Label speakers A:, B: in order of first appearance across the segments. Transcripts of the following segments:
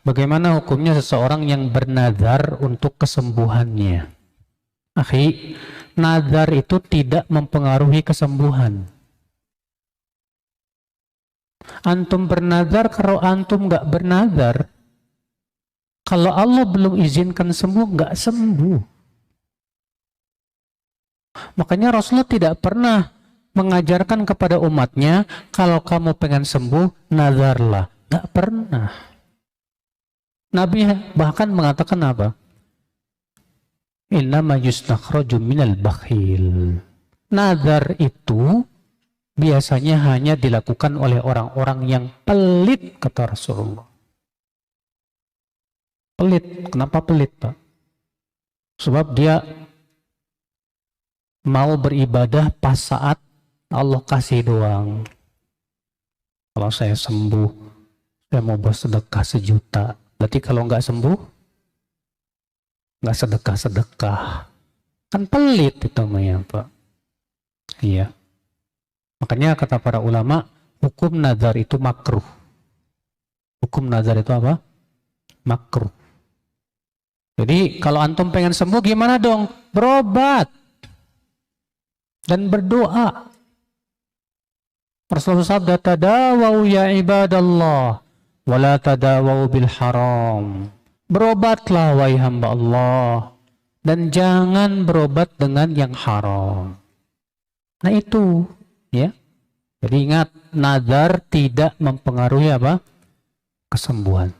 A: Bagaimana hukumnya seseorang yang bernazar untuk kesembuhannya? Akhi, nazar itu tidak mempengaruhi kesembuhan. Antum bernazar, kalau antum nggak bernazar, kalau Allah belum izinkan sembuh, nggak sembuh. Makanya Rasulullah tidak pernah mengajarkan kepada umatnya, kalau kamu pengen sembuh, nazarlah. Nggak pernah. Nabi bahkan mengatakan apa? Innama yustakhraju minal bakhil. Nazar itu biasanya hanya dilakukan oleh orang-orang yang pelit, kata Rasulullah. Pelit. Kenapa pelit, Pak? Sebab dia mau beribadah pas saat Allah kasih doang. Kalau saya sembuh, saya mau bersedekah 1 juta. Berarti kalau nggak sembuh, nggak sedekah-sedekah. Kan pelit itu namanya, Pak. Iya. Makanya kata para ulama, hukum nazar itu makruh. Hukum nazar itu apa? Makruh. Jadi kalau antum pengen sembuh gimana dong? Berobat dan berdoa. Rasulullah sabda, tadawau ya ibadallah, wala tadawau bil haram. Berobatlah wahai hamba Allah, dan jangan berobat dengan yang haram. Nah itu, ya. Jadi ingat, nazar tidak mempengaruhi apa? Kesembuhan.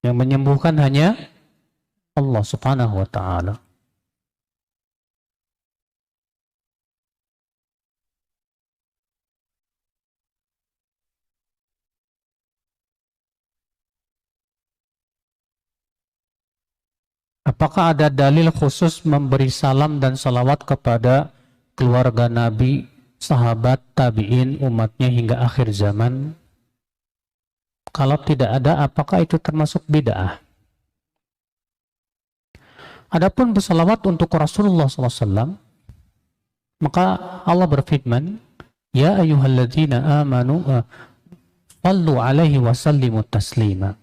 A: Yang menyembuhkan hanya Allah Subhanahu wa ta'ala. Apakah ada dalil khusus memberi salam dan salawat kepada keluarga Nabi, sahabat, tabi'in, umatnya hingga akhir zaman? Kalau tidak ada, apakah itu termasuk bid'ah? Adapun bersalawat untuk Rasulullah SAW, maka Allah berfirman, Ya ayyuhalladzina amanu, sallu alaihi wa sallimu taslima.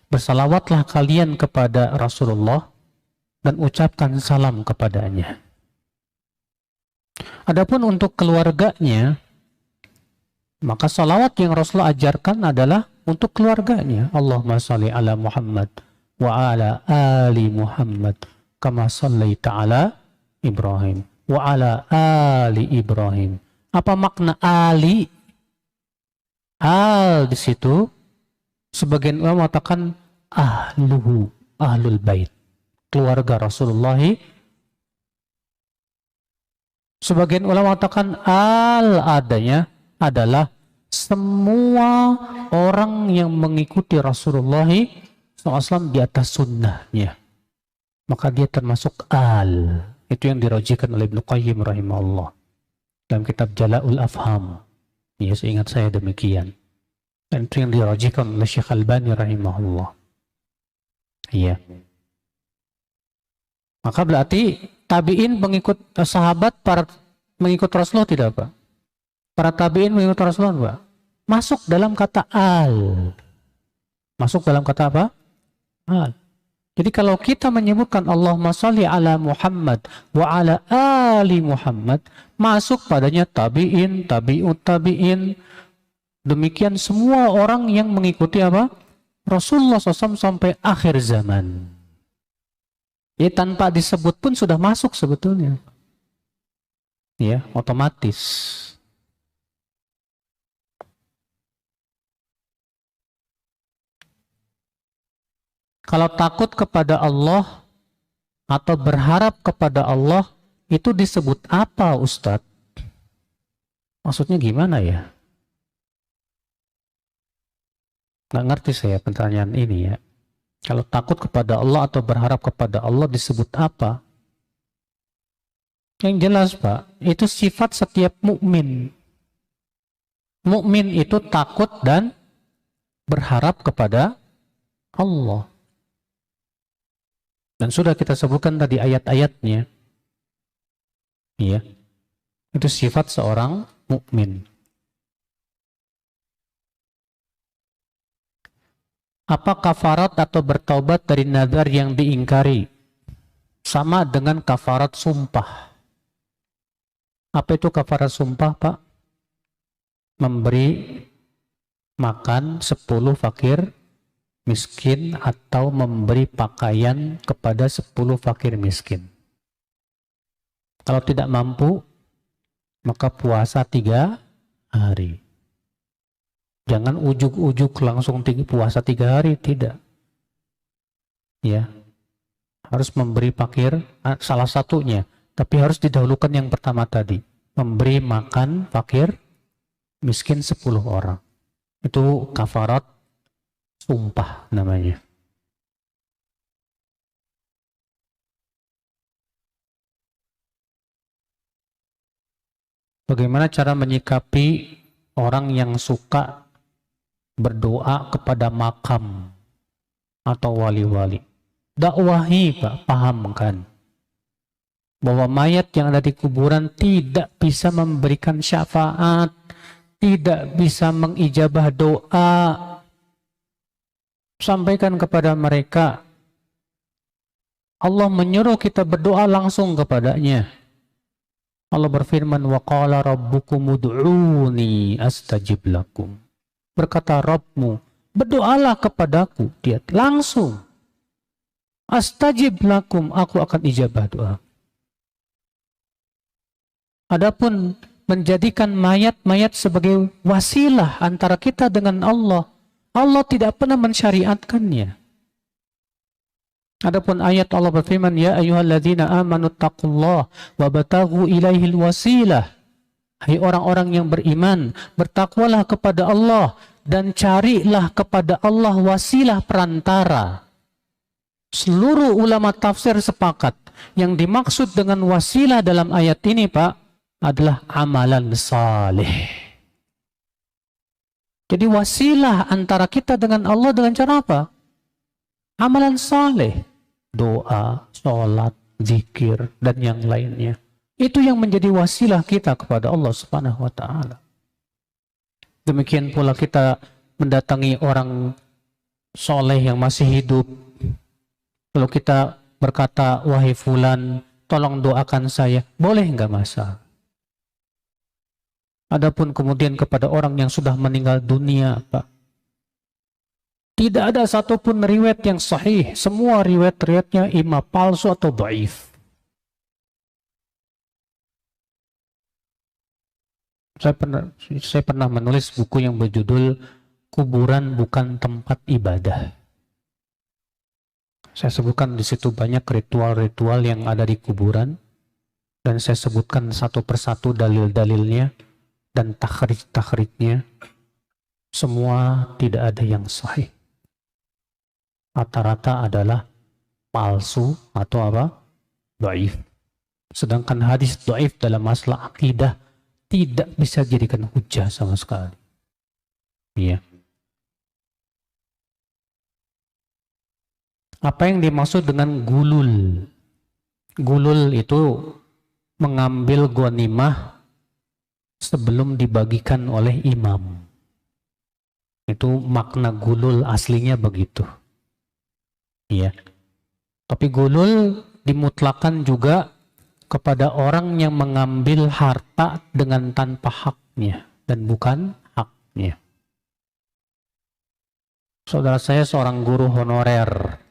A: Bersalawatlah kalian kepada Rasulullah dan ucapkan salam kepadanya. Adapun untuk keluarganya, maka salawat yang Rasulullah ajarkan adalah untuk keluarganya. Allahumma salli ala Muhammad wa ala ali Muhammad kama sallaita ala Ibrahim wa ala ali Ibrahim. Apa makna ali? Al di situ sebagian ulama mengatakan ahluhu, ahlul bait, keluarga Rasulullah. Sebagian ulama mengatakan al adanya adalah semua orang yang mengikuti Rasulullah SAW di atas sunnahnya. Maka dia termasuk al. Itu yang dirajikan oleh Ibnu Qayyim rahimahullah dalam kitab Jala'ul Afham. Ya, seingat saya demikian. Dan itu yang dirajikan oleh Syekh Albani rahimahullah. Iya. Maka berarti tabi'in pengikut sahabat, para mengikut Rasulullah tidak, Pak? Para tabi'in mengikut Rasulullah, Pak? Masuk dalam kata al. Masuk dalam kata apa? Al. Jadi kalau kita menyebutkan Allahumma sholli ala Muhammad wa ala ali Muhammad, masuk padanya tabi'in, tabi'ut tabi'in. Demikian semua orang yang mengikuti apa? Rasulullah SAW sampai akhir zaman. Ya, tanpa disebut pun sudah masuk sebetulnya. Ya, otomatis. Kalau takut kepada Allah atau berharap kepada Allah, itu disebut apa, Ustadz? Maksudnya gimana ya? Nggak ngerti saya pertanyaan ini ya. Kalau takut kepada Allah atau berharap kepada Allah disebut apa? Yang jelas, Pak, itu sifat setiap mukmin. Mukmin itu takut dan berharap kepada Allah. Dan sudah kita sebutkan tadi ayat-ayatnya. Iya. Itu sifat seorang mukmin. Apa kafarat atau bertaubat dari nazar yang diingkari? Sama dengan kafarat sumpah. Apa itu kafarat sumpah, Pak? Memberi makan 10 fakir miskin atau memberi pakaian kepada 10 fakir miskin. Kalau tidak mampu, maka puasa 3 hari. Jangan ujuk-ujuk langsung puasa 3 hari, tidak. Ya, harus memberi fakir, salah satunya. Tapi harus didahulukan yang pertama tadi. Memberi makan fakir, miskin 10 orang. Itu kafarat sumpah namanya. Bagaimana cara menyikapi orang yang suka berdoa kepada makam atau wali-wali? Dakwahi, Pak, pahamkan bahwa mayat yang ada di kuburan tidak bisa memberikan syafaat, tidak bisa mengijabah doa. Sampaikan kepada mereka, Allah menyuruh kita berdoa langsung kepadanya. Allah berfirman, wa qala rabbukum ud'uni astajib lakum. Berkata Rabbmu, berdoalah kepadaku, dia langsung. Astajib lakum, aku akan ijabah doa. Adapun menjadikan mayat-mayat sebagai wasilah antara kita dengan Allah, Allah tidak pernah mensyariatkannya. Adapun ayat Allah berfirman, ya ayyuhalladzina amanu taqullaha wabtaghu ilaihil wasilah. Hai orang-orang yang beriman, bertakwalah kepada Allah dan carilah kepada Allah wasilah perantara. Seluruh ulama tafsir sepakat, yang dimaksud dengan wasilah dalam ayat ini, Pak, adalah amalan saleh. Jadi wasilah antara kita dengan Allah dengan cara apa? Amalan saleh, doa, sholat, zikir, dan yang lainnya. Itu yang menjadi wasilah kita kepada Allah Subhanahu wa Ta'ala. Demikian pula kita mendatangi orang soleh yang masih hidup. Kalau kita berkata, wahai fulan, tolong doakan saya, boleh nggak masalah. Adapun kemudian kepada orang yang sudah meninggal dunia, Pak, tidak ada satupun riwayat yang sahih. Semua riwayat-riwayatnya imam palsu atau dhaif. Saya pernah menulis buku yang berjudul Kuburan Bukan Tempat Ibadah. Saya sebutkan di situ banyak ritual-ritual yang ada di kuburan, dan saya sebutkan satu persatu dalil-dalilnya dan takhrij-takhrijnya. Semua tidak ada yang sahih. Rata-rata adalah palsu atau apa? Dhaif. Sedangkan hadis dhaif dalam masalah akidah tidak bisa jadikan hujah sama sekali. Iya. Apa yang dimaksud dengan gulul? Gulul itu mengambil ghanimah sebelum dibagikan oleh imam. Itu makna gulul aslinya begitu. Iya. Tapi gulul dimutlakan juga kepada orang yang mengambil harta dengan tanpa haknya dan bukan haknya. Saudara saya seorang guru honorer.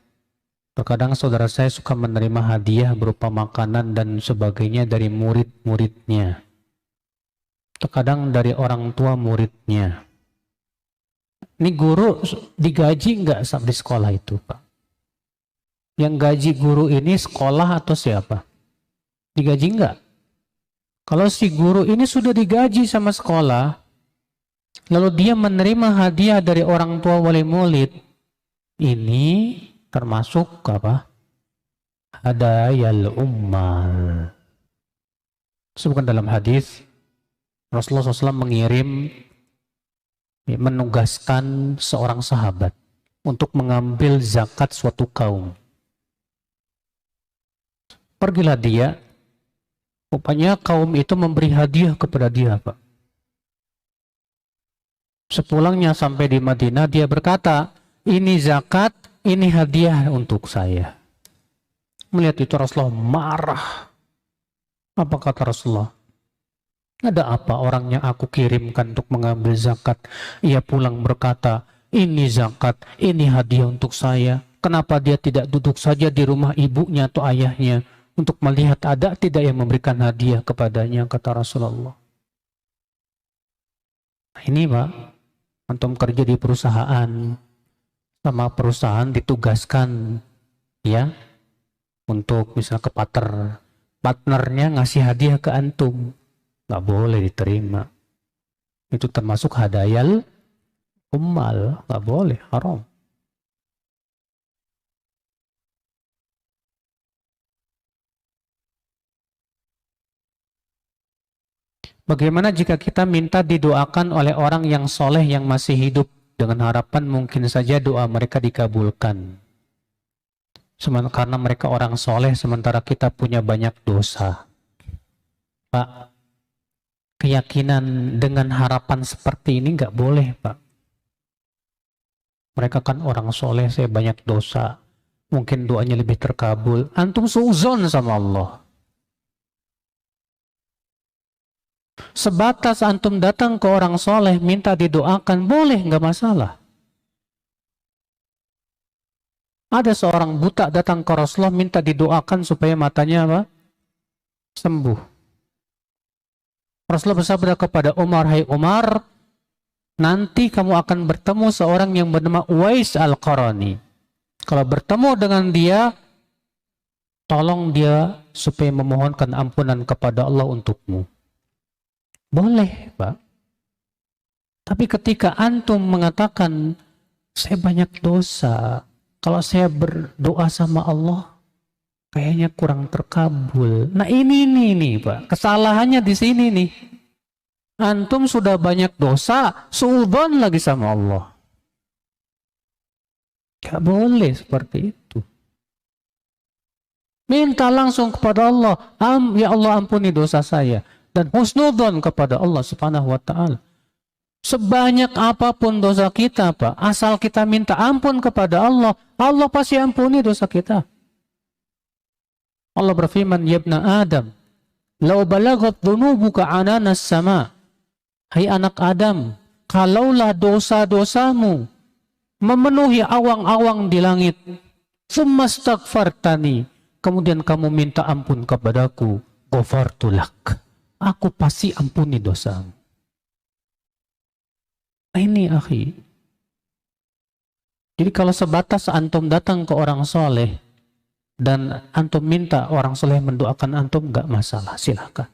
A: Terkadang saudara saya suka menerima hadiah berupa makanan dan sebagainya dari murid-muridnya. Terkadang dari orang tua muridnya. Ini guru digaji nggak di sekolah itu, Pak? Yang gaji guru ini sekolah atau siapa? Digaji enggak? Kalau si guru ini sudah digaji sama sekolah, lalu dia menerima hadiah dari orang tua wali murid, ini termasuk apa? Hadayal ummal. Sebutkan dalam hadis, Rasulullah SAW menugaskan seorang sahabat untuk mengambil zakat suatu kaum. Pergilah dia. Rupanya kaum itu memberi hadiah kepada dia, Pak. Sepulangnya sampai di Madinah, dia berkata, ini zakat, ini hadiah untuk saya. Melihat itu Rasulullah marah. Apa kata Rasulullah? Ada apa orang yang aku kirimkan untuk mengambil zakat? Ia pulang berkata, ini zakat, ini hadiah untuk saya. Kenapa dia tidak duduk saja di rumah ibunya atau ayahnya untuk melihat ada tidak yang memberikan hadiah kepadanya, kata Rasulullah. Nah, ini Pak, antum kerja di perusahaan, sama perusahaan ditugaskan ya untuk misal ke partnernya ngasih hadiah ke antum. Nggak boleh diterima. Itu termasuk hadayal ummal. Nggak boleh, haram. Bagaimana jika kita minta didoakan oleh orang yang soleh yang masih hidup dengan harapan mungkin saja doa mereka dikabulkan? Karena mereka orang soleh sementara kita punya banyak dosa. Pak, keyakinan dengan harapan seperti ini nggak boleh, Pak. Mereka kan orang soleh, saya banyak dosa. Mungkin doanya lebih terkabul. Antum suuzon sama Allah. Sebatas antum datang ke orang soleh, minta didoakan, boleh, nggak masalah. Ada seorang buta datang ke Rasulullah, minta didoakan supaya matanya apa? Sembuh. Rasulullah bersabda kepada Umar, hai Umar, nanti kamu akan bertemu seorang yang bernama Uwais Al-Qarani. Kalau bertemu dengan dia, tolong dia supaya memohonkan ampunan kepada Allah untukmu. Boleh, Pak. Tapi ketika antum mengatakan, saya banyak dosa, kalau saya berdoa sama Allah, kayaknya kurang terkabul. Nah ini Pak, kesalahannya di sini nih. Antum sudah banyak dosa, suudzon lagi sama Allah. Gak boleh seperti itu. Minta langsung kepada Allah, ya Allah ampuni dosa saya. Dan husnudzon kepada Allah subhanahu wa ta'ala. Sebanyak apapun dosa kita Pak, asal kita minta ampun kepada Allah, Allah pasti ampuni dosa kita. Allah berfirman, ya ibna Adam, lau balagat dhunubuka ananas sama. Hai anak Adam, kalaulah dosa-dosamu memenuhi awang-awang di langit, summa astaghfartani, kemudian kamu minta ampun kepadaku, ghafartu lak, aku pasti ampuni dosamu. Nah, ini akhi. Jadi kalau sebatas antum datang ke orang soleh dan antum minta orang soleh mendoakan antum, nggak masalah, silakan.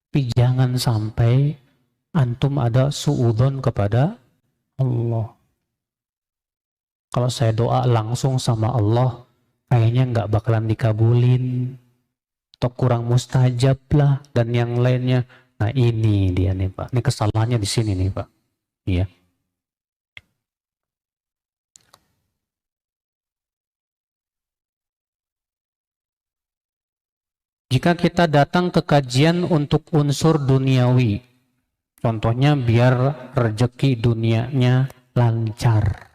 A: Tapi jangan sampai antum ada suudzon kepada Allah. Kalau saya doa langsung sama Allah, kayaknya nggak bakalan dikabulin, atau kurang mustajab lah, dan yang lainnya. Nah ini dia nih Pak, ini kesalahannya di sini nih Pak. Iya. Jika kita datang ke kajian untuk unsur duniawi, contohnya biar rezeki dunianya lancar.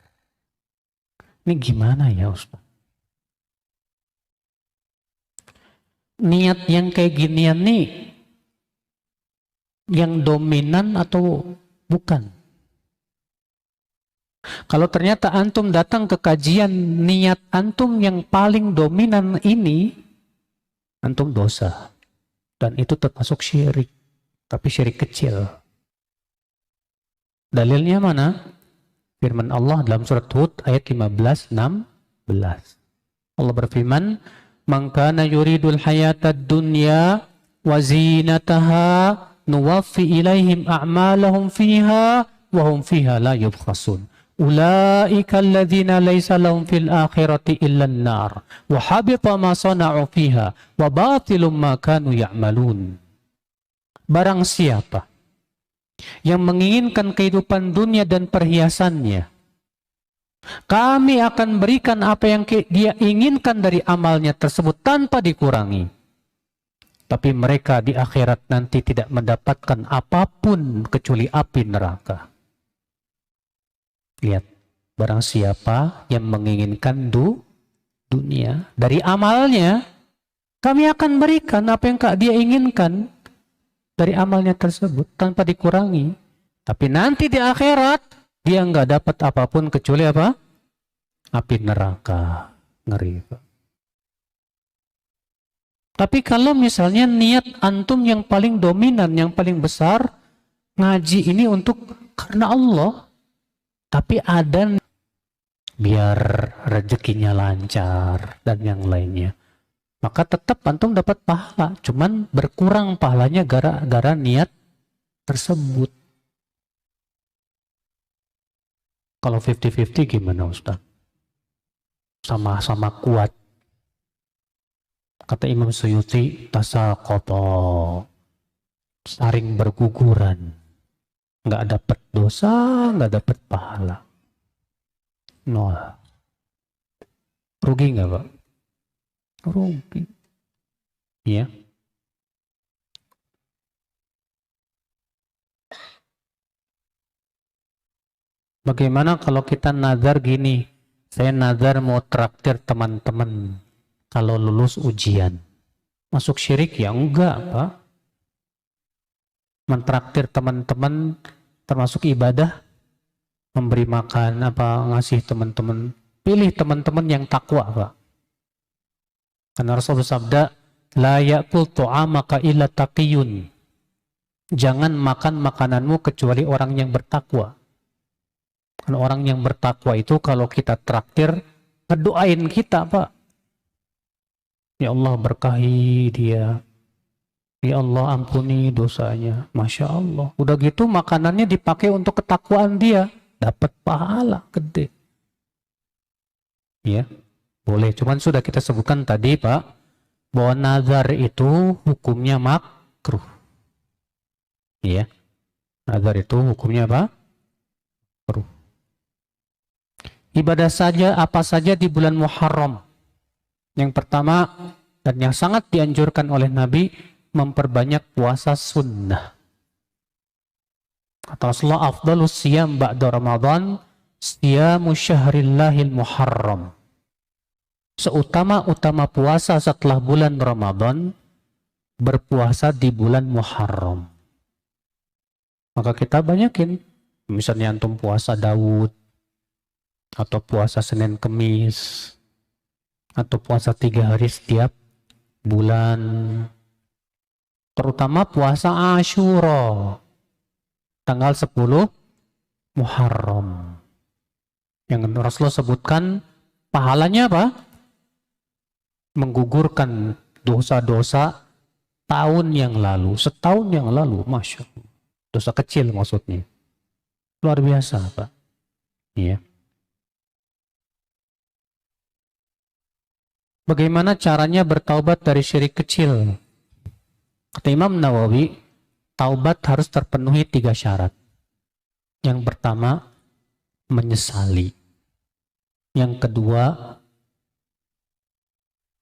A: Ini gimana ya Ustaz? Niat yang kayak ginian nih, yang dominan atau bukan? Kalau ternyata antum datang ke kajian, niat antum yang paling dominan ini, antum dosa. Dan itu termasuk syirik. Tapi syirik kecil. Dalilnya mana? Firman Allah dalam surat Hud ayat 15-16. Allah berfirman, "Man kana yuridul hayatad dunya wa zinataha nuwaffi ilaihim a'malahum fiha wa hum fiha la yubkhasun. Ulaika alladhina laysa lahum fil akhirati illa an-nar wa habita ma sana'u fiha wa batilum ma kanu ya'malun." Barang siapa yang menginginkan kehidupan dunia dan perhiasannya, kami akan berikan apa yang dia inginkan dari amalnya tersebut tanpa dikurangi. Tapi mereka di akhirat nanti tidak mendapatkan apapun kecuali api neraka. Lihat, Barang siapa yang menginginkan dunia, dari amalnya kami akan berikan apa yang dia inginkan dari amalnya tersebut tanpa dikurangi. Tapi nanti di akhirat dia nggak dapat apapun kecuali apa? Api neraka. Ngeri. Tapi kalau misalnya niat antum yang paling dominan, yang paling besar, ngaji ini untuk karena Allah, tapi ada biar rezekinya lancar dan yang lainnya, maka tetap antum dapat pahala, cuman berkurang pahalanya gara-gara niat tersebut. Kalau 50-50 gimana Ustaz? Sama-sama kuat. Kata Imam Suyuti, tasaqata, saring berguguran, nggak dapat dosa, nggak dapat pahala, nol. Rugi nggak Pak? Rugi. Ya. Bagaimana kalau kita nazar gini, saya nazar mau traktir teman-teman kalau lulus ujian, masuk syirik ya? Enggak Pak. Mentraktir teman-teman termasuk ibadah, memberi makan apa, ngasih teman-teman, pilih teman-teman yang takwa Pak. Karena Rasul bersabda, la ya'kul tu'amaka illa taqiyun, jangan makan makananmu kecuali orang yang bertakwa. Karena orang yang bertakwa itu kalau kita traktir, ngedoain kita Pak, ya Allah berkahi dia, ya Allah ampuni dosanya, Masya Allah. Udah gitu makanannya dipakai untuk ketakwaan dia, dapat pahala gede. Ya, boleh. Cuman sudah kita sebutkan tadi Pak, bahwa nazar itu hukumnya makruh. Ya, nazar itu hukumnya apa? Makruh. Ibadah saja apa saja di bulan Muharram. Yang pertama dan yang sangat dianjurkan oleh Nabi, memperbanyak puasa sunnah. Kata Rasulullah, afdalus siyam ba'da Ramadan siyamu syahrillahil Muharram. Seutama-utama puasa setelah bulan Ramadan, berpuasa di bulan Muharram. Maka kita banyakin, misalnya antum puasa Daud, atau puasa Senin Kemis, atau puasa 3 hari setiap bulan, terutama puasa Asyura tanggal 10 Muharram, yang Rasulullah sebutkan pahalanya apa? Menggugurkan dosa-dosa tahun yang lalu, setahun yang lalu, Masya Allah. Dosa kecil maksudnya, luar biasa Pak. Iya. Bagaimana caranya bertaubat dari syirik kecil? Kata Imam Nawawi, taubat harus terpenuhi 3 syarat. Yang pertama, menyesali. Yang kedua,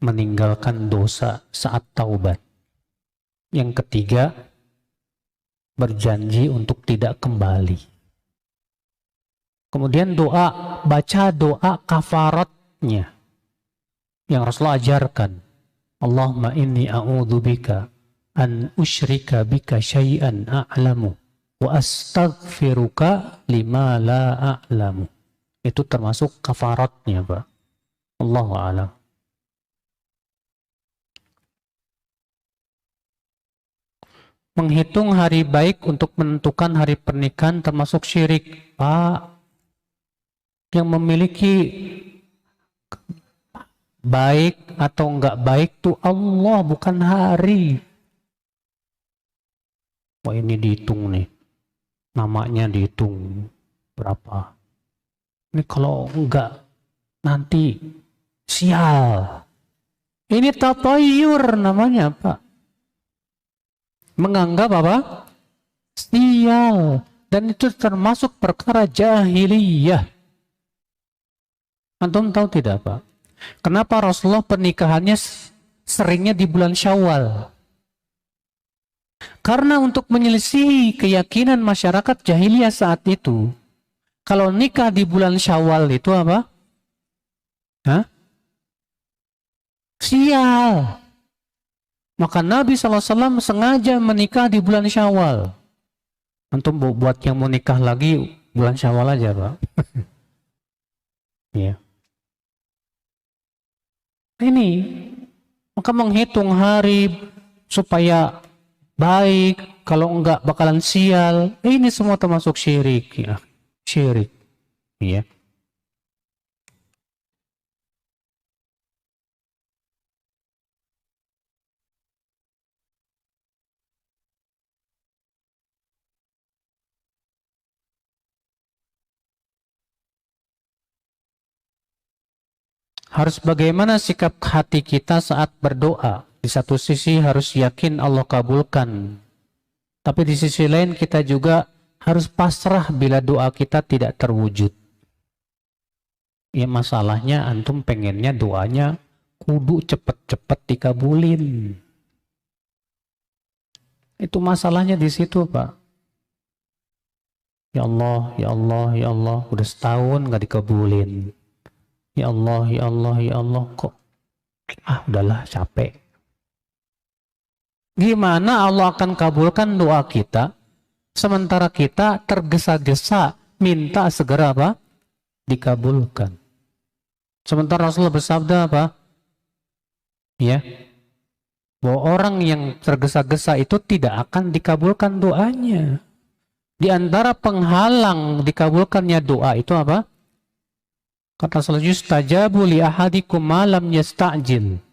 A: meninggalkan dosa saat taubat. Yang ketiga, berjanji untuk tidak kembali. Kemudian doa, baca doa kafaratnya yang Rasulullah ajarkan. Allahumma inni a'udzubika an usyrika bika syai'an a'lamu wa astaghfiruka lima la a'lamu. Itu termasuk kafaratnya Pak. Allahu a'lam. Menghitung hari baik untuk menentukan hari pernikahan termasuk syirik Pak. Yang memiliki baik atau enggak baik tuh Allah, bukan hari. Wah ini dihitung nih, namanya dihitung berapa. Ini kalau enggak nanti sial. Ini tatayur namanya Pak. Menganggap apa? Sial. Dan itu termasuk perkara jahiliyah. Antum tahu tidak Pak? Kenapa Rasulullah pernikahannya seringnya di bulan Syawal? Karena untuk menyelisihi keyakinan masyarakat jahiliyah saat itu, Kalau nikah di bulan Syawal itu apa? Hah? Sial. Maka Nabi SAW sengaja menikah di bulan Syawal. Antum buat yang mau nikah lagi bulan Syawal aja, Pak. Ya. Ini maka menghitung hari supaya baik, kalau enggak bakalan sial. Ini semua termasuk syirik, ya. Syirik, ya. Harus bagaimana sikap hati kita saat berdoa? Di satu sisi harus yakin Allah kabulkan, tapi di sisi lain kita juga harus pasrah bila doa kita tidak terwujud. Ya masalahnya antum pengennya doanya kudu cepet-cepet dikabulin. Itu masalahnya di situ, Pak. Ya Allah, ya Allah, ya Allah, udah setahun nggak dikabulin. Ya Allah, ya Allah, ya Allah, kok udahlah capek. Gimana Allah akan kabulkan doa kita sementara kita tergesa-gesa minta segera apa? Dikabulkan. Sementara Rasulullah bersabda apa? Ya, bahwa orang yang tergesa-gesa itu tidak akan dikabulkan doanya. Di antara penghalang dikabulkannya doa itu apa? Kata Rasulullah, yustajabu li ahadikum malam yasta'jil.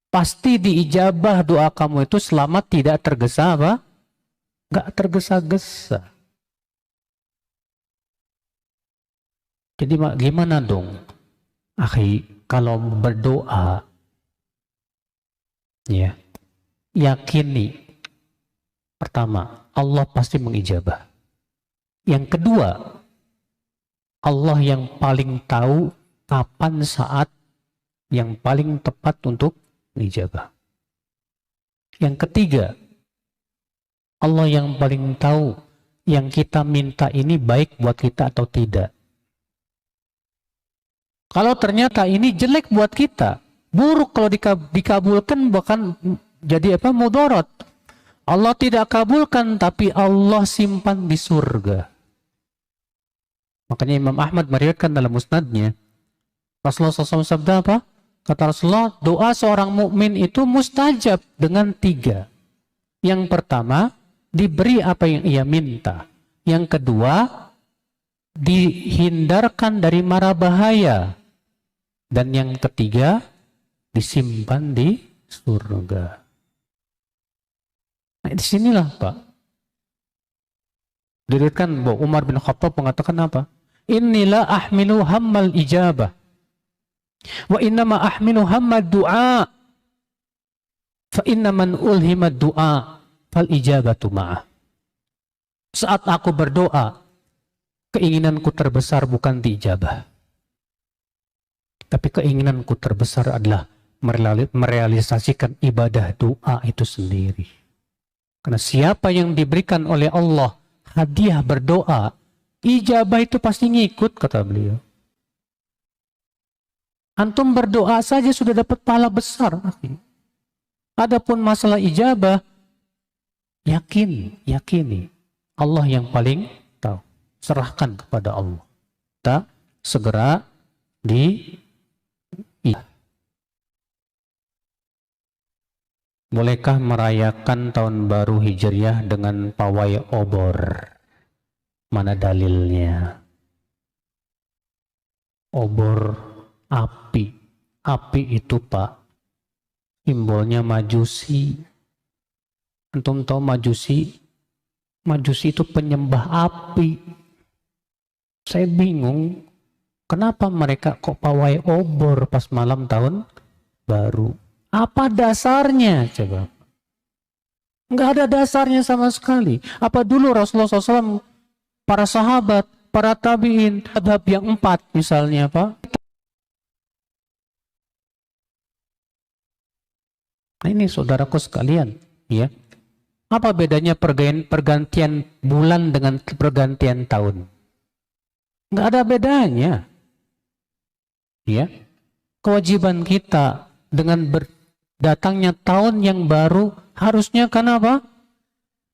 A: Pasti diijabah doa kamu itu selama tidak tergesa apa? Nggak tergesa-gesa. Jadi gimana dong? Akhi, kalau berdoa, ya, yakini. Pertama, Allah pasti mengijabah. Yang kedua, Allah yang paling tahu kapan saat yang paling tepat untuk ijabah. Yang ketiga, Allah yang paling tahu yang kita minta ini baik buat kita atau tidak. Kalau ternyata ini jelek buat kita, buruk kalau dikabulkan bahkan jadi apa? Mudarat. Allah tidak kabulkan tapi Allah simpan di surga. Makanya Imam Ahmad meriwayatkan dalam musnadnya, Rasulullah SAW sabda apa? Kata Rasulullah, doa seorang mukmin itu mustajab dengan 3. Yang pertama, diberi apa yang ia minta. Yang kedua, dihindarkan dari mara bahaya. Dan yang ketiga, disimpan di surga. Nah, disinilah Pak. Diriwayatkan bahwa Umar bin Khattab mengatakan apa? Inilah ahmilu hammal ijabah. Wa innama ahmilu hammad du'a. Fa inna man ulhimad du'a fal ijabatu ma'ah. Saat aku berdoa, keinginanku terbesar bukan diijabah. Tapi keinginanku terbesar adalah merealisasikan ibadah doa itu sendiri. Karena siapa yang diberikan oleh Allah hadiah berdoa, ijabah itu pasti ngikut, kata beliau. Antum berdoa saja sudah dapat pahala besar. Adapun masalah ijabah, yakini. Allah yang paling tahu. Serahkan kepada Allah. Kita segera Bolehkah merayakan tahun baru Hijriah dengan pawai obor? Mana dalilnya? Obor api. Api itu Pak, simbolnya Majusi. Antum tahu Majusi? Majusi itu penyembah api. Saya bingung, kenapa mereka kok pawai obor pas malam tahun baru? Apa dasarnya? Coba. Nggak ada dasarnya sama sekali. Apa dulu Rasulullah SAW, para sahabat, para tabi'in, adhab yang 4 misalnya Pak. Nah ini saudaraku sekalian, ya. Apa bedanya pergantian bulan dengan pergantian tahun? Nggak ada bedanya. Ya, kewajiban kita dengan berdatangnya tahun yang baru harusnya kan apa?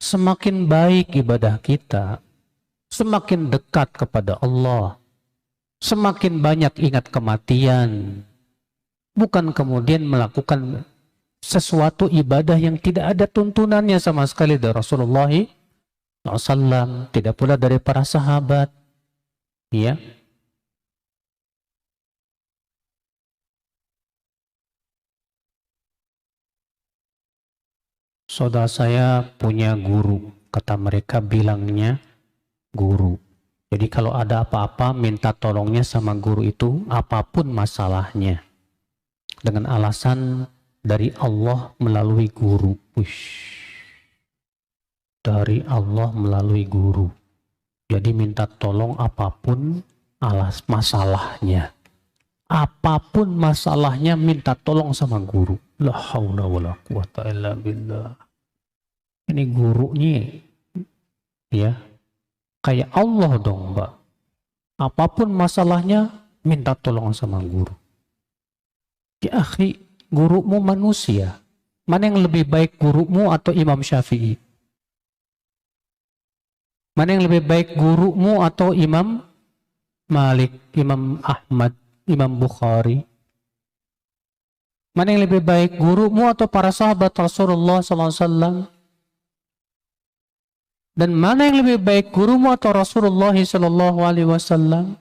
A: Semakin baik ibadah kita, semakin dekat kepada Allah, semakin banyak ingat kematian, bukan kemudian melakukan sesuatu ibadah yang tidak ada tuntunannya sama sekali dari Rasulullah SAW, tidak pula dari para sahabat. Ya, saudara saya punya guru, kata mereka bilangnya guru. Jadi kalau ada apa-apa minta tolongnya sama guru itu, apapun masalahnya, dengan alasan dari Allah melalui guru. Ush. Dari Allah melalui guru. Jadi minta tolong apapun masalahnya. Apapun masalahnya minta tolong sama guru. La haula wala quwata illa billah. Ini gurunya ya kayak Allah dong, Mbak. Apapun masalahnya minta tolong sama guru. Ya akhi, gurumu manusia. Mana yang lebih baik, gurumu atau Imam Syafi'i? Mana yang lebih baik, gurumu atau Imam Malik, Imam Ahmad, Imam Bukhari? Mana yang lebih baik, gurumu atau para sahabat Rasulullah SAW? Dan mana yang lebih baik, gurumu atau Rasulullah SAW?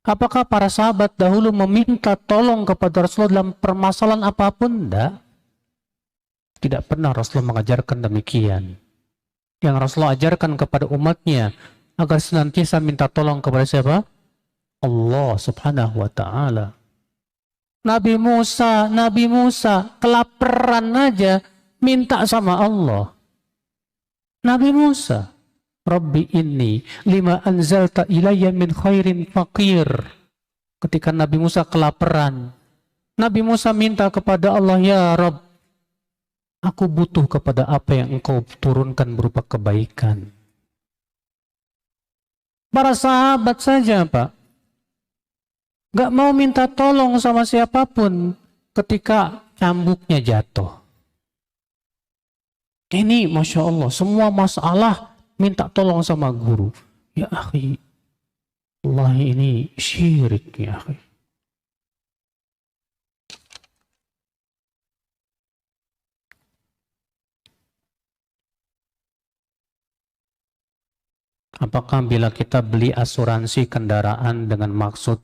A: Apakah para sahabat dahulu meminta tolong kepada Rasulullah dalam permasalahan apapun? Tidak. Tidak pernah Rasulullah mengajarkan demikian. Yang Rasulullah ajarkan kepada umatnya agar senantiasa minta tolong kepada siapa? Allah Subhanahu wa Ta'ala. Nabi Musa kelaparan aja minta sama Allah. Nabi Musa, Rabbi inni lima anzalta ilayya min khairin faqir. Ketika Nabi Musa kelaparan, Nabi Musa minta kepada Allah, ya Rabb, aku butuh kepada apa yang engkau turunkan berupa kebaikan. Para sahabat saja, Pak, gak mau minta tolong sama siapapun ketika cambuknya jatuh. Ini Masya Allah, semua masalah minta tolong sama guru. Ya akhi, Allah ini syirik ya akhi. Apakah bila kita beli asuransi kendaraan dengan maksud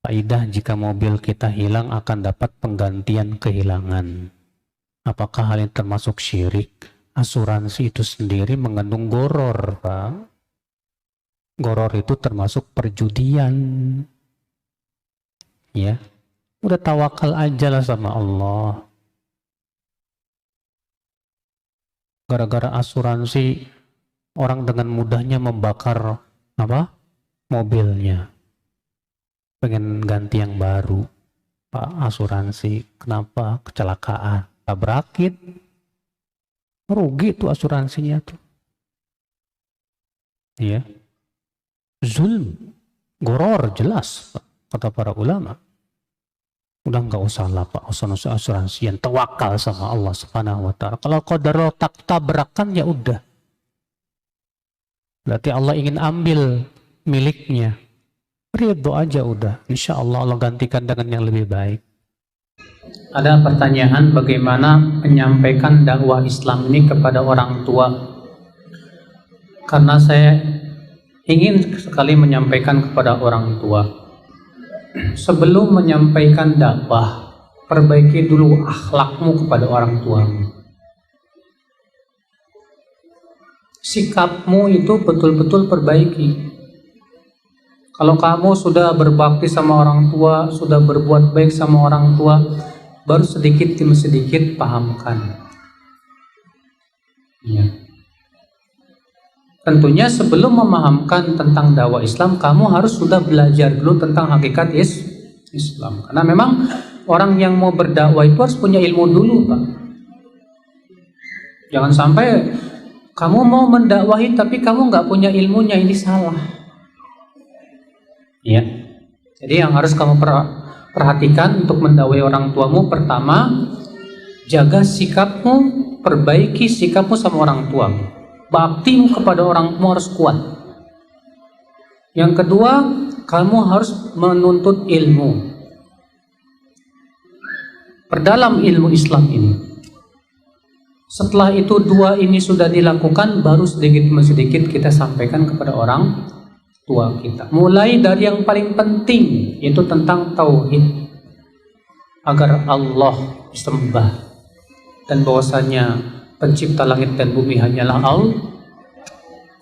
A: kaidah jika mobil kita hilang akan dapat penggantian kehilangan? Apakah hal yang termasuk syirik? Asuransi itu sendiri mengandung goror, Pak. Goror itu termasuk perjudian. Ya, udah tawakal aja lah sama Allah. Gara-gara asuransi, orang dengan mudahnya membakar apa? Mobilnya. Pengen ganti yang baru. Pak, asuransi, kenapa? Kecelakaan. Tabrakin, rugi tuh asuransinya tuh, ya, zulm, goror jelas kata para ulama. Udah nggak usah lah Pak, usah asuransi yang tawakal sama Allah Subhanahu wa Ta'ala. Kalau qadar tabrakan ya udah, berarti Allah ingin ambil miliknya, ridho aja udah, insya Allah Allah gantikan dengan yang lebih baik. Ada pertanyaan bagaimana menyampaikan dakwah Islam ini kepada orang tua. Karena saya ingin sekali menyampaikan kepada orang tua. Sebelum menyampaikan dakwah, perbaiki dulu akhlakmu kepada orang tuamu. Sikapmu itu betul-betul perbaiki. Kalau kamu sudah berbakti sama orang tua, sudah berbuat baik sama orang tua, baru sedikit demi sedikit pahamkan. Ya. Tentunya sebelum memahamkan tentang dakwah Islam, kamu harus sudah belajar dulu tentang hakikat Islam. Karena memang orang yang mau berdakwah itu harus punya ilmu dulu, Pak. Jangan sampai kamu mau mendakwahi tapi kamu nggak punya ilmunya, ini salah. Ya. Jadi yang harus kamu perhatikan untuk mendawai orang tuamu, pertama, jaga sikapmu, perbaiki sikapmu sama orang tuamu. Baktimu kepada orang tua harus kuat. Yang kedua, kamu harus menuntut ilmu. Perdalam ilmu Islam ini. Setelah itu dua ini sudah dilakukan, baru sedikit demi sedikit kita sampaikan kepada orang tua kita. Mulai dari yang paling penting, yaitu tentang tauhid, agar Allah disembah dan bahwasanya pencipta langit dan bumi hanyalah Allah.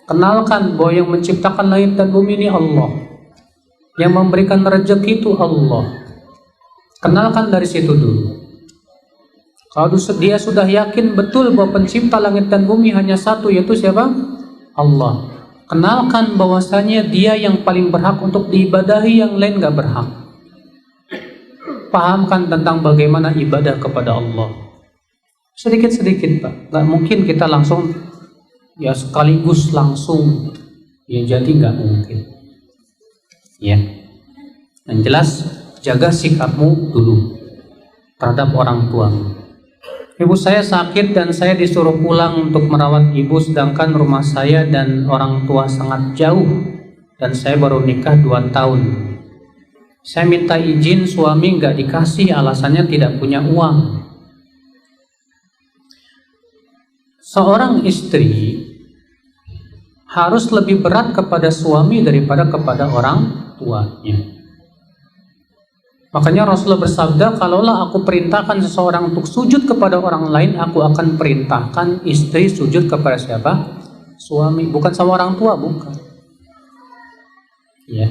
A: Kenalkan bahwa yang menciptakan langit dan bumi ini Allah, yang memberikan rezeki itu Allah. Kenalkan dari situ dulu. Kalau dia sudah yakin betul bahwa pencipta langit dan bumi hanya satu, yaitu siapa? Allah. Kenalkan bahwasanya dia yang paling berhak untuk diibadahi, yang lain gak berhak. Pahamkan tentang bagaimana ibadah kepada Allah. Sedikit-sedikit, Pak. Gak mungkin kita langsung, ya sekaligus langsung. Ya jadi gak mungkin. Ya. Yang jelas, jaga sikapmu dulu terhadap orang tuamu. Ibu saya sakit dan saya disuruh pulang untuk merawat ibu, sedangkan rumah saya dan orang tua sangat jauh dan saya baru nikah 2 tahun. Saya minta izin suami, nggak dikasih, alasannya tidak punya uang. Seorang istri harus lebih berat kepada suami daripada kepada orang tuanya. Makanya Rasulullah bersabda, kalaulah aku perintahkan seseorang untuk sujud kepada orang lain, aku akan perintahkan istri sujud kepada siapa? Suami, bukan sama orang tua, bukan. Ya.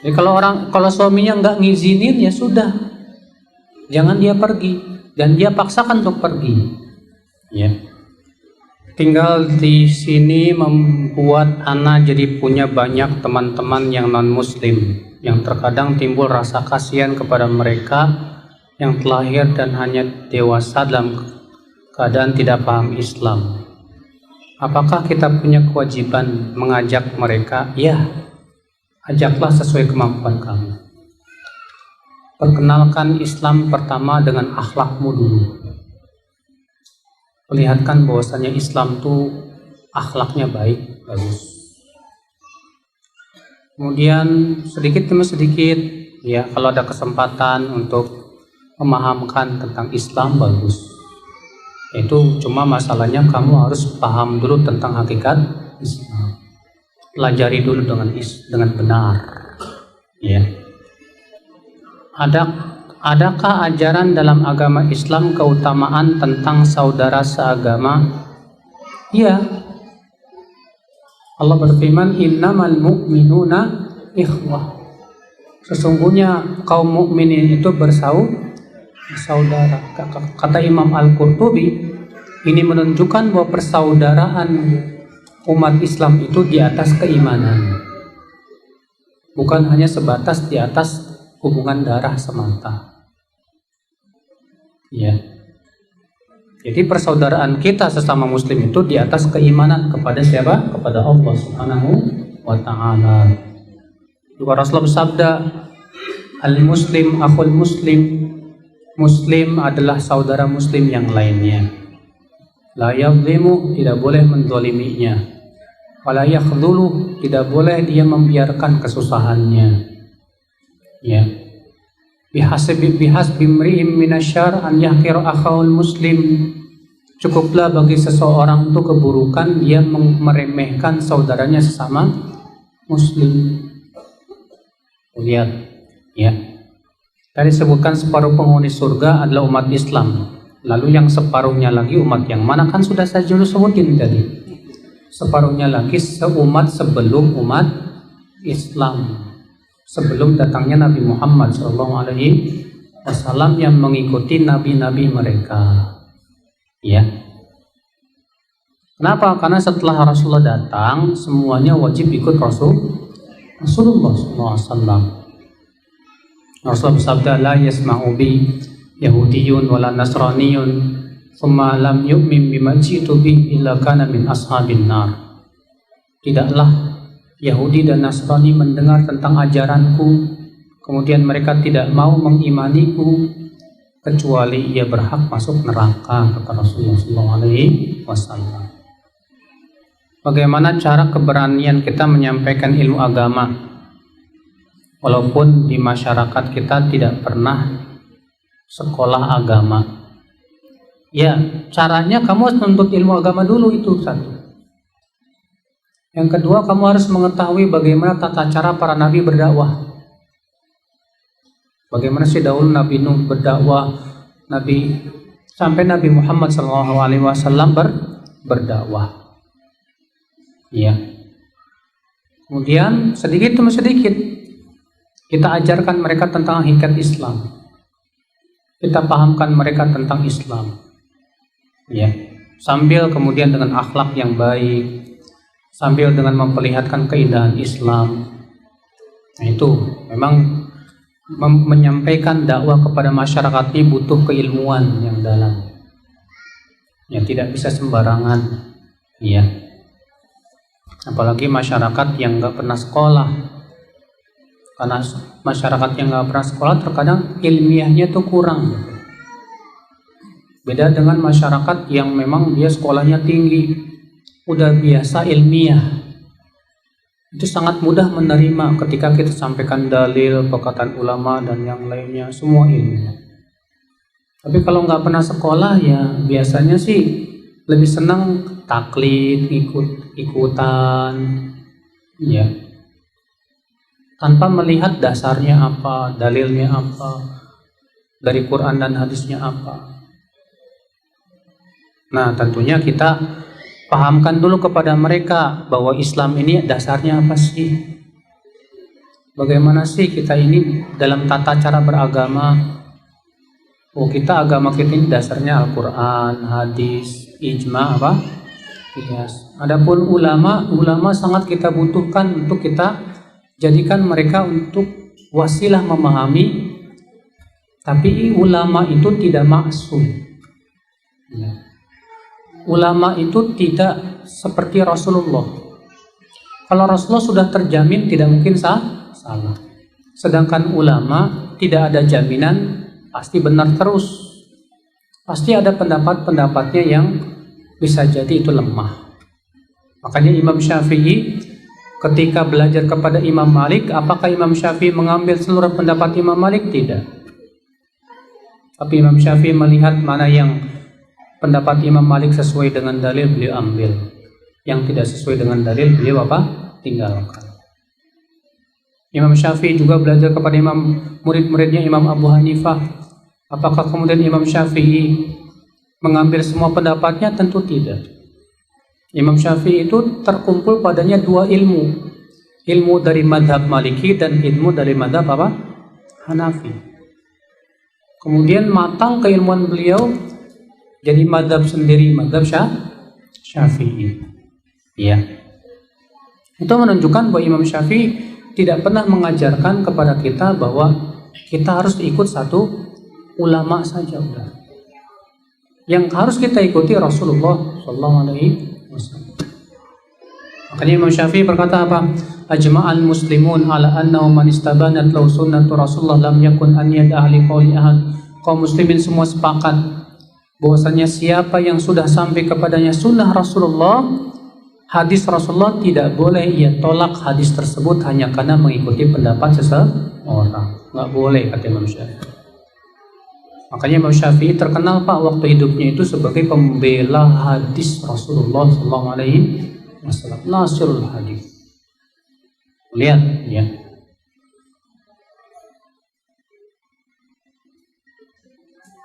A: Jadi kalau suaminya nggak ngizinin, ya sudah, jangan dia pergi dan dia paksakan untuk pergi. Ya. Tinggal di sini membuat anak jadi punya banyak teman-teman yang non-muslim, yang terkadang timbul rasa kasihan kepada mereka yang telah lahir dan hanya dewasa dalam keadaan tidak paham Islam. Apakah kita punya kewajiban mengajak mereka? Ya, ajaklah sesuai kemampuan kamu. Perkenalkan Islam pertama dengan akhlakmu dulu. Perlihatkan bahwasanya Islam itu akhlaknya baik, bagus. Kemudian sedikit demi sedikit, ya kalau ada kesempatan untuk memahamkan tentang Islam, bagus. Itu cuma masalahnya kamu harus paham dulu tentang hakikat Islam. Pelajari dulu dengan benar. Ya. Adakah ajaran dalam agama Islam keutamaan tentang saudara seagama? Iya. Allah berfirman, innamal mu'minuna ikhwah. Sesungguhnya kaum mukminin itu bersaudara. Kata Imam Al-Qurtubi, ini menunjukkan bahwa persaudaraan umat Islam itu di atas keimanan. Bukan hanya sebatas di atas hubungan darah semata. Ya. Jadi persaudaraan kita sesama muslim itu di atas keimanan kepada siapa? Kepada Allah Subhanahu wa ta'ala. Juga Rasulullah bersabda, al-muslim akhul muslim. Muslim adalah saudara muslim yang lainnya. La yadhlimu, tidak boleh menzaliminya. Wala yakhdhulu, tidak boleh dia membiarkan kesusahannya. Ya. Bihasbi imri'in minasyar an yahqira akhawul muslim. Cukuplah bagi seseorang itu keburukan dia meremehkan saudaranya sesama muslim. Lihat, ya. Tadi sebutkan separuh penghuni surga adalah umat Islam. Lalu yang separuhnya lagi umat yang mana, kan sudah saya dulu sebutin tadi. Separuhnya lagi seumat sebelum umat Islam. Sebelum datangnya Nabi Muhammad SAW yang mengikuti nabi-nabi mereka. Ya. Kenapa? Karena setelah Rasulullah datang, semuanya wajib ikut Rasulullah SAW. Rasulullah bersabda, la yasma'u bi Yahudiyun wala Nasraniyun thumma lam yu'min bima ji'tu bi illa kana min ashabin nar. Tidaklah
B: Yahudi dan Nasrani mendengar tentang ajaranku, kemudian mereka tidak mau mengimaniku, kecuali ia berhak masuk neraka, kata Rasulullah SAW. Bagaimana cara keberanian kita menyampaikan ilmu agama, walaupun di masyarakat kita tidak pernah sekolah agama? Ya, caranya kamu harus menuntut ilmu agama dulu, itu satu. Yang kedua, kamu harus mengetahui bagaimana tata cara para nabi berdakwah. Bagaimana sih dahulu Nabi Nuh berdakwah, sampai Nabi Muhammad SAW berdakwah. Ya. Kemudian sedikit demi sedikit kita ajarkan mereka tentang hakikat Islam. Kita pahamkan mereka tentang Islam. Ya. Sambil kemudian dengan akhlak yang baik, sambil dengan memperlihatkan keindahan Islam. Nah, itu memang menyampaikan dakwah kepada masyarakat ini butuh keilmuan yang dalam. Ya, tidak bisa sembarangan. Ya. Apalagi masyarakat yang nggak pernah sekolah. Karena masyarakat yang nggak pernah sekolah terkadang ilmiahnya tuh kurang. Beda dengan masyarakat yang memang dia sekolahnya tinggi, udah biasa ilmiah, itu sangat mudah menerima ketika kita sampaikan dalil, perkataan ulama dan yang lainnya, semua ilmiah. Tapi kalau nggak pernah sekolah, ya biasanya sih lebih senang taklid, ikutan, ya, tanpa melihat dasarnya apa, dalilnya apa, dari Quran dan hadisnya apa. Nah, tentunya kita pahamkan dulu kepada mereka bahwa Islam ini dasarnya apa sih? Bagaimana sih kita ini dalam tata cara beragama? Oh, kita agama kita ini dasarnya Al-Quran, hadis, ijma, apa? Yes. Adapun ulama sangat kita butuhkan untuk kita jadikan mereka untuk wasilah memahami. Tapi ulama itu tidak maksum. Ya. Ulama itu tidak seperti Rasulullah. Kalau Rasulullah sudah terjamin tidak mungkin salah. Sedangkan ulama tidak ada jaminan pasti benar terus. Pasti ada pendapat-pendapatnya yang bisa jadi itu lemah. Makanya Imam Syafi'i ketika belajar kepada Imam Malik, apakah Imam Syafi'i mengambil seluruh pendapat Imam Malik? Tidak. Tapi Imam Syafi'i melihat mana yang pendapat Imam Malik sesuai dengan dalil, beliau ambil. Yang tidak sesuai dengan dalil, beliau apa? Tinggalkan. Imam Syafi'i juga belajar kepada murid-muridnya Imam Abu Hanifah. Apakah kemudian Imam Syafi'i mengambil semua pendapatnya? Tentu tidak. Imam Syafi'i itu terkumpul padanya dua ilmu. Ilmu dari madhab Maliki dan ilmu dari madhab apa? Hanafi. Kemudian matang keilmuan beliau, jadi madhab sendiri, madhab Syafi'i. Ya. Itu menunjukkan bahwa Imam Syafi'i tidak pernah mengajarkan kepada kita bahwa kita harus ikut satu ulama saja. Udah. Yang harus kita ikuti Rasulullah SAW. Makanya Imam Syafi'i berkata apa? Ajma'al muslimun ala annahu man istabanat law sunnatu Rasulullah lam yakun an yada ahli qawli ahad. Kaum muslimin semua sepakat bahwasanya siapa yang sudah sampai kepadanya sunnah Rasulullah, hadis Rasulullah, tidak boleh ia tolak hadis tersebut hanya karena mengikuti pendapat seseorang. Nggak boleh, kata Imam Syafi'i. Makanya Imam Syafi'i terkenal Pak waktu hidupnya itu sebagai pembela hadis Rasulullah SAW, nasirul hadis. Lihat ya.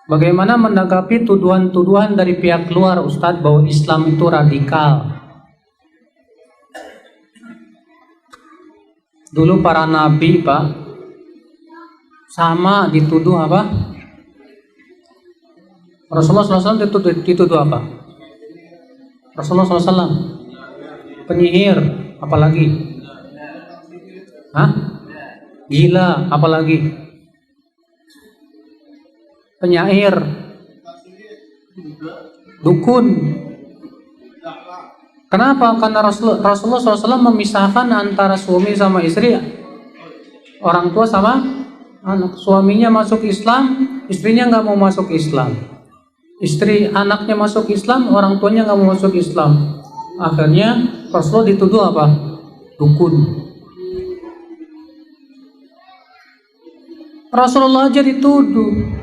B: Bagaimana menanggapi tuduhan-tuduhan dari pihak luar, Ustadz, bahwa Islam itu radikal? Dulu para nabi, Pak, sama dituduh apa? Rasulullah SAW dituduh apa? Rasulullah SAW penyihir, apalagi? Hah? Gila, apalagi? Penyair, dukun, Kenapa? Karena Rasulullah SAW memisahkan antara suami sama istri, orang tua sama anak. Suaminya masuk Islam, istrinya nggak mau masuk Islam. Istri anaknya masuk Islam, orang tuanya nggak mau masuk Islam. Akhirnya Rasulullah dituduh apa? Dukun. Rasulullah aja dituduh.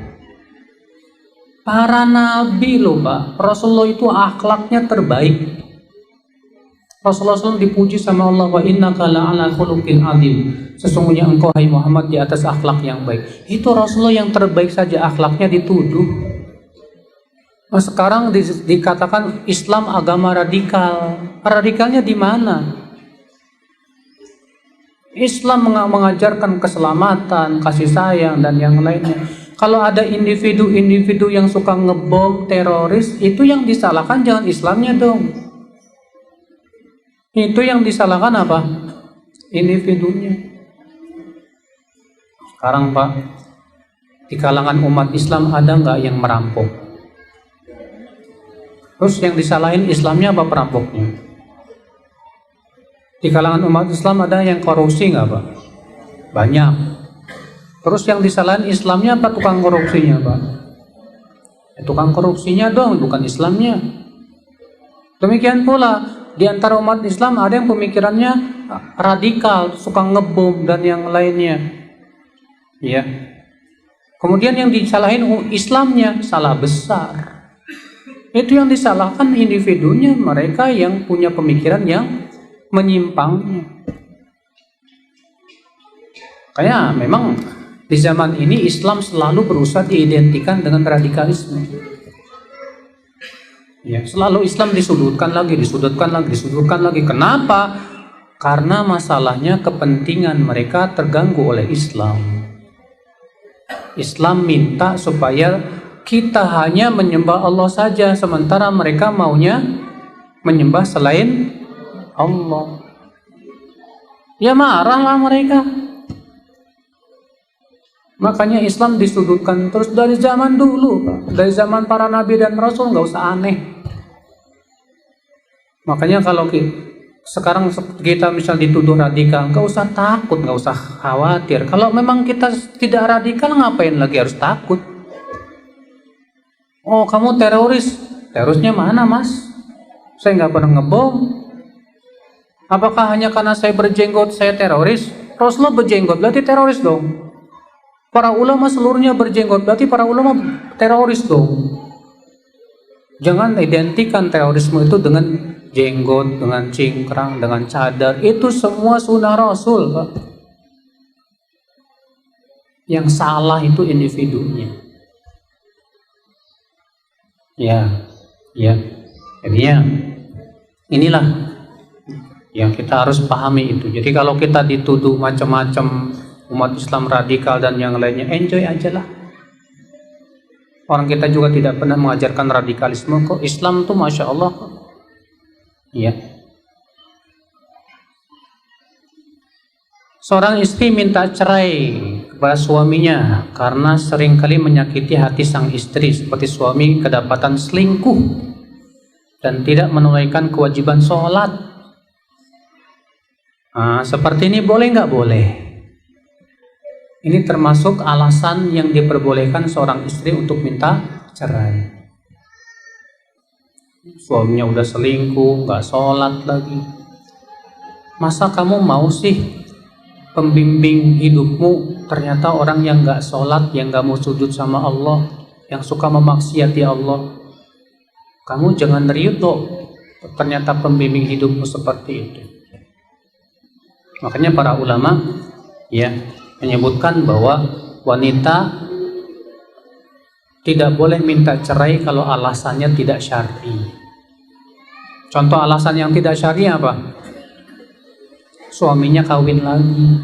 B: Para nabi loh Pak, Rasulullah itu akhlaknya terbaik. Rasulullah SAW dipuji sama Allah, wa innaka la'ala khuluqin azim. Sesungguhnya engkau hai Muhammad di atas akhlak yang baik. Itu Rasulullah yang terbaik saja akhlaknya dituduh. Nah, sekarang dikatakan Islam agama radikal. Radikalnya di mana? Islam mengajarkan keselamatan, kasih sayang dan yang lainnya. Kalau ada individu-individu yang suka ngebom, teroris, itu yang disalahkan jangan Islamnya dong. Itu yang disalahkan apa? Individunya. Sekarang Pak, di kalangan umat Islam ada nggak yang merampok? Terus yang disalahin Islamnya apa perampoknya? Di kalangan umat Islam ada yang korupsi nggak Pak? Banyak. Terus yang disalahin Islamnya apa tukang korupsinya Pak? Tukang korupsinya dong, bukan Islamnya. Demikian pula di antara umat Islam ada yang pemikirannya radikal, suka ngebom dan yang lainnya. Ya. Kemudian yang disalahin Islamnya, salah besar. Itu yang disalahkan individunya, mereka yang punya pemikiran yang menyimpangnya. Kayak memang di zaman ini Islam selalu berusaha diidentikan dengan radikalisme. Ya, selalu Islam disudutkan lagi. Kenapa? Karena masalahnya kepentingan mereka terganggu oleh Islam. Islam minta supaya kita hanya menyembah Allah saja, sementara mereka maunya menyembah selain Allah. Ya marahlah mereka. Makanya Islam disudutkan terus dari zaman dulu, Pak. Dari zaman para nabi dan rasul, nggak usah aneh. Makanya kalau sekarang kita misal dituduh radikal, nggak usah takut, nggak usah khawatir. Kalau memang kita tidak radikal, ngapain lagi harus takut? Oh, kamu teroris. Terorisnya mana, Mas? Saya nggak pernah ngebom. Apakah hanya karena saya berjenggot saya teroris? Rasulullah berjenggot, berarti teroris dong. Para ulama seluruhnya berjenggot, berarti para ulama teroris dong. Jangan identikan terorisme itu dengan jenggot, dengan cingkrang, dengan cadar. Itu semua sunnah Rasul, Pak. Yang salah itu individunya. Ya. Jadinya inilah yang kita harus pahami itu. Jadi kalau kita dituduh macam-macam umat Islam radikal dan yang lainnya, enjoy aja lah. Orang kita juga tidak pernah mengajarkan radikalisme kok. Islam tuh Masya Allah kok. Iya. Seorang istri minta cerai kepada suaminya karena seringkali menyakiti hati sang istri, seperti suami kedapatan selingkuh dan tidak menunaikan kewajiban sholat. Nah, seperti ini boleh nggak boleh? Ini termasuk alasan yang diperbolehkan seorang istri untuk minta cerai. Suaminya udah selingkuh, nggak sholat lagi. Masa kamu mau sih pembimbing hidupmu ternyata orang yang nggak sholat, yang nggak mau sujud sama Allah, yang suka memaksiati Allah? Kamu jangan ridho ternyata pembimbing hidupmu seperti itu. Makanya para ulama menyebutkan bahwa wanita tidak boleh minta cerai kalau alasannya tidak syar'i. Contoh alasan yang tidak syar'i apa? Suaminya kawin lagi.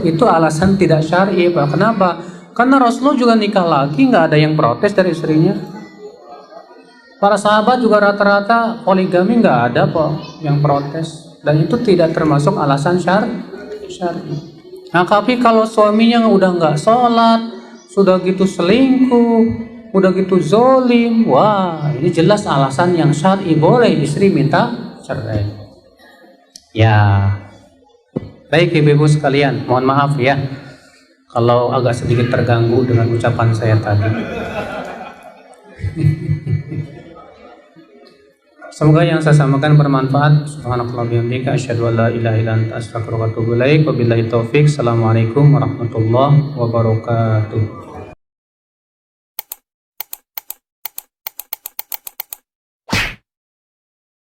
B: itu alasan tidak syar'i, Pak. Kenapa? Karena Rasulullah juga nikah lagi, nggak ada yang protes dari istrinya. Para sahabat juga rata-rata poligami, nggak ada kok yang protes, dan itu tidak termasuk alasan syar'i. Nah, tapi kalau suaminya udah nggak sholat, sudah gitu selingkuh, udah gitu zolim. Wah, ini jelas alasan yang syar'i boleh istri minta cerai. Ya, baik ibu-ibu sekalian, mohon maaf ya kalau agak sedikit terganggu dengan ucapan saya tadi. Semoga yang saya sampaikan bermanfaat. Subhanakallah bihamdika asyhadu an la ilaha illa anta astaghfiruka wa atubu ilaik. Wabillahi taufik. Assalamualaikum warahmatullahi wabarakatuh.